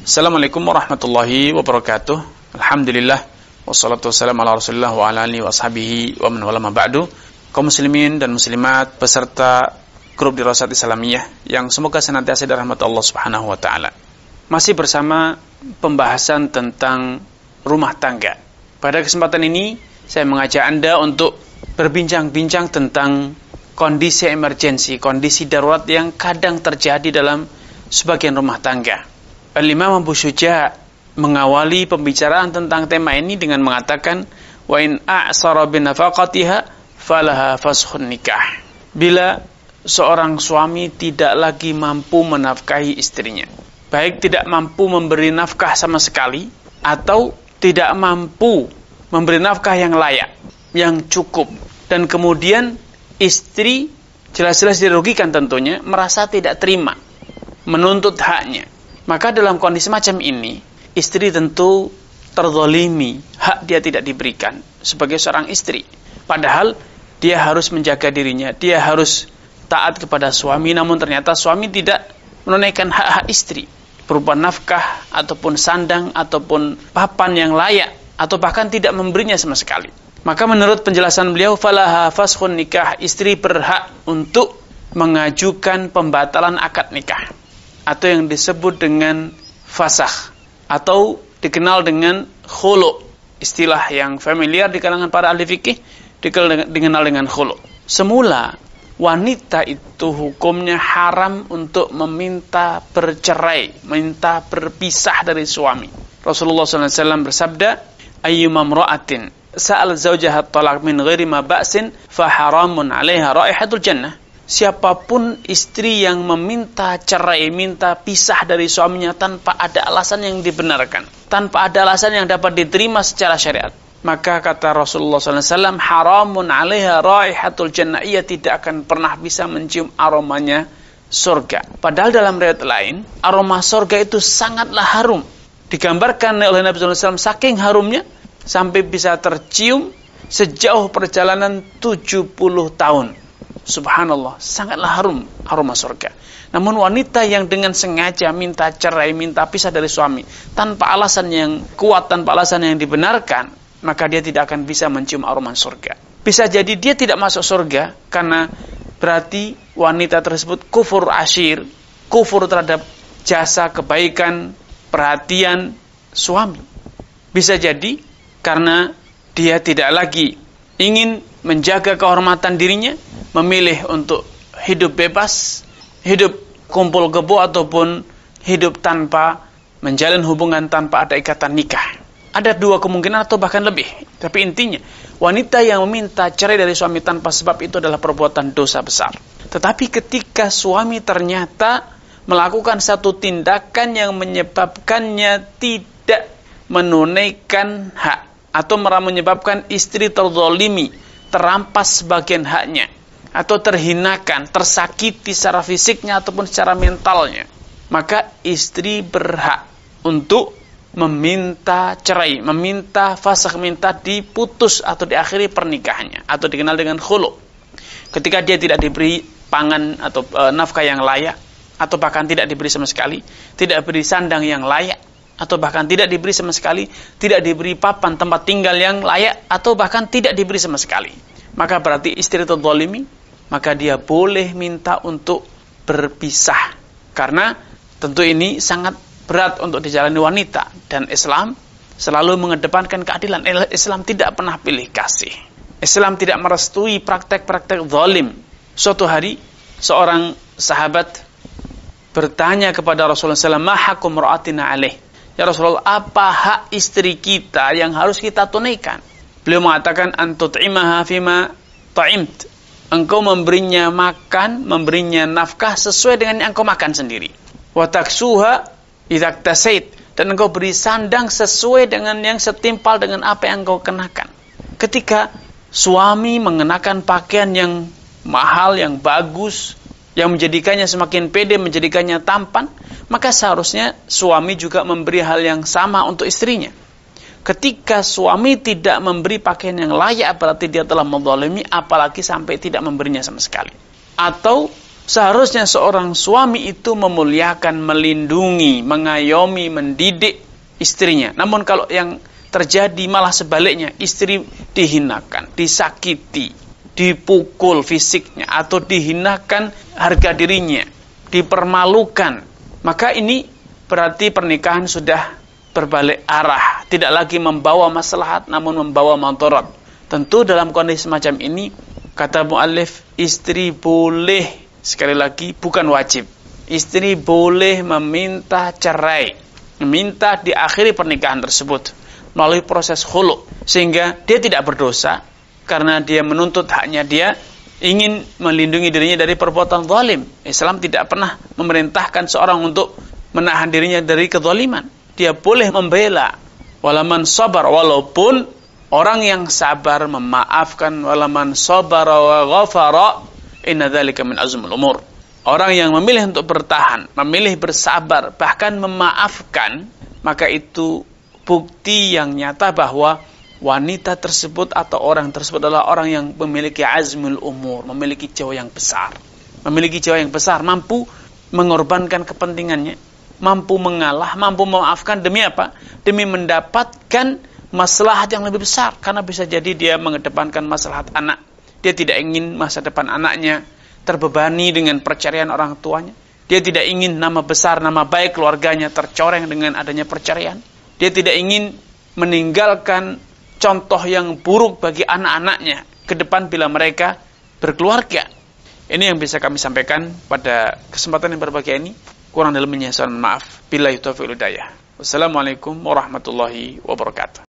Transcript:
Assalamualaikum warahmatullahi wabarakatuh. Alhamdulillah wassalatu wassalamu ala Rasulillah wa ala alihi wa ashabihi wa man wala ma ba'du. Kaum muslimin dan muslimat peserta grup Dirasat Islamiyah yang semoga senantiasa dirahmati Allah Subhanahu wa taala. Masih bersama pembahasan tentang rumah tangga. Pada kesempatan ini saya mengajak Anda untuk berbincang-bincang tentang kondisi emergensi, kondisi darurat yang kadang terjadi dalam sebagian rumah tangga. Al-Imam Abu Syuja mengawali pembicaraan tentang tema ini dengan mengatakan wa in a'sara bi nafaqatiha falaha fashun nikah. Bila seorang suami tidak lagi mampu menafkahi istrinya, baik tidak mampu memberi nafkah sama sekali atau tidak mampu memberi nafkah yang layak, yang cukup, dan kemudian istri jelas-jelas dirugikan tentunya, merasa tidak terima, menuntut haknya, maka dalam kondisi macam ini istri tentu terzalimi, hak dia tidak diberikan sebagai seorang istri. Padahal dia harus menjaga dirinya, dia harus taat kepada suami, namun ternyata suami tidak menunaikan hak-hak istri berupa nafkah ataupun sandang ataupun papan yang layak, atau bahkan tidak memberinya sama sekali. Maka menurut penjelasan beliau, falaha fashun nikah, istri berhak untuk mengajukan pembatalan akad nikah, atau yang disebut dengan fasakh, atau dikenal dengan khulu, istilah yang familiar di kalangan para ahli fikih, dikenal dengan khulu. Semula wanita itu hukumnya haram untuk meminta bercerai, minta berpisah dari suami. Rasulullah SAW bersabda, ayyuma imra'atin sa'al zawjaha talaq min ghairi ma ba'sin fa haramun 'alaiha raihatul jannah. Siapapun istri yang meminta cerai, minta pisah dari suaminya tanpa ada alasan yang dibenarkan, tanpa ada alasan yang dapat diterima secara syariat, maka kata Rasulullah SAW, haramun 'alaiha raihatul jannah, ia tidak akan pernah bisa mencium aromanya surga. Padahal dalam riwayat lain, aroma surga itu sangatlah harum. Digambarkan oleh Nabi SAW saking harumnya sampai bisa tercium sejauh perjalanan 70 tahun. Subhanallah, sangatlah harum aroma surga. Namun wanita yang dengan sengaja minta cerai, minta pisah dari suami tanpa alasan yang kuat, tanpa alasan yang dibenarkan, maka dia tidak akan bisa mencium aroma surga. Bisa jadi dia tidak masuk surga karena berarti wanita tersebut kufur asyir, kufur terhadap jasa kebaikan, perhatian suami. Bisa jadi karena dia tidak lagi ingin menjaga kehormatan dirinya, memilih untuk hidup bebas, hidup kumpul kebo, ataupun hidup tanpa menjalin hubungan, tanpa ada ikatan nikah. Ada dua kemungkinan atau bahkan lebih. Tapi intinya, wanita yang meminta cerai dari suami tanpa sebab itu adalah perbuatan dosa besar. Tetapi ketika suami ternyata melakukan satu tindakan yang menyebabkannya tidak menunaikan hak, atau menyebabkan istri terzalimi, terampas sebagian haknya, atau terhinakan, tersakiti secara fisiknya ataupun secara mentalnya, maka istri berhak untuk meminta cerai, meminta fasakh, minta diputus atau diakhiri pernikahannya, atau dikenal dengan khulu. Ketika dia tidak diberi pangan atau nafkah yang layak, atau bahkan tidak diberi sama sekali, tidak diberi sandang yang layak, atau bahkan tidak diberi sama sekali, tidak diberi papan tempat tinggal yang layak, atau bahkan tidak diberi sama sekali, maka berarti istri terzalimi, maka dia boleh minta untuk berpisah. Karena tentu ini sangat berat untuk dijalani wanita, dan Islam selalu mengedepankan keadilan. Islam tidak pernah pilih kasih. Islam tidak merestui praktek-praktek zalim. Suatu hari seorang sahabat bertanya kepada Rasulullah SAW, ma hakum ra'atina alaih, ya Rasulullah, apa hak istri kita yang harus kita tunaikan? Beliau mengatakan, antut'imaha fima ta'imt, engkau memberinya makan, memberinya nafkah sesuai dengan yang engkau makan sendiri. Wa taksuha idza iktasait, dan engkau beri sandang sesuai dengan yang setimpal dengan apa yang engkau kenakan. Ketika suami mengenakan pakaian yang mahal, yang bagus, yang menjadikannya semakin pede, menjadikannya tampan, maka seharusnya suami juga memberi hal yang sama untuk istrinya. Ketika suami tidak memberi pakaian yang layak, berarti dia telah menzalimi, apalagi sampai tidak memberinya sama sekali. Atau Seharusnya seorang suami itu memuliakan, melindungi, mengayomi, mendidik istrinya. Namun kalau yang terjadi malah sebaliknya, istri dihinakan, disakiti, dipukul fisiknya, atau dihinakan harga dirinya, dipermalukan, maka ini berarti pernikahan sudah berbalik arah, tidak lagi membawa maslahat namun membawa mudarat. Tentu dalam kondisi semacam ini, kata muallif, istri boleh, sekali lagi bukan wajib, istri boleh meminta cerai, meminta diakhiri pernikahan tersebut melalui proses khulu, sehingga dia tidak berdosa karena dia menuntut haknya, dia ingin melindungi dirinya dari perbuatan zalim. Islam tidak pernah memerintahkan seorang untuk menahan dirinya dari kezaliman. Dia boleh membela, walaman sabar, walaupun orang yang sabar memaafkan, walaman sabara wa ghafara inna dzalika min azmil umur. Orang yang memilih untuk bertahan, memilih bersabar, bahkan memaafkan, maka itu bukti yang nyata bahwa wanita tersebut atau orang tersebut adalah orang yang memiliki azmul umur, memiliki jiwa yang besar. Memiliki jiwa yang besar, mampu mengorbankan kepentingannya, mampu mengalah, mampu memaafkan demi apa? Demi mendapatkan maslahat yang lebih besar. Karena bisa jadi dia mengedepankan maslahat anak. Dia tidak ingin masa depan anaknya terbebani dengan perceraian orang tuanya. Dia tidak ingin nama besar, nama baik keluarganya tercoreng dengan adanya perceraian. Dia tidak ingin meninggalkan contoh yang buruk bagi anak-anaknya ke depan bila mereka berkeluarga. Ini yang bisa kami sampaikan pada kesempatan yang berbahagia ini. Kurang dalamnya mohon maaf. Billahi taufiq wal hidayah. Wassalamualaikum warahmatullahi wabarakatuh.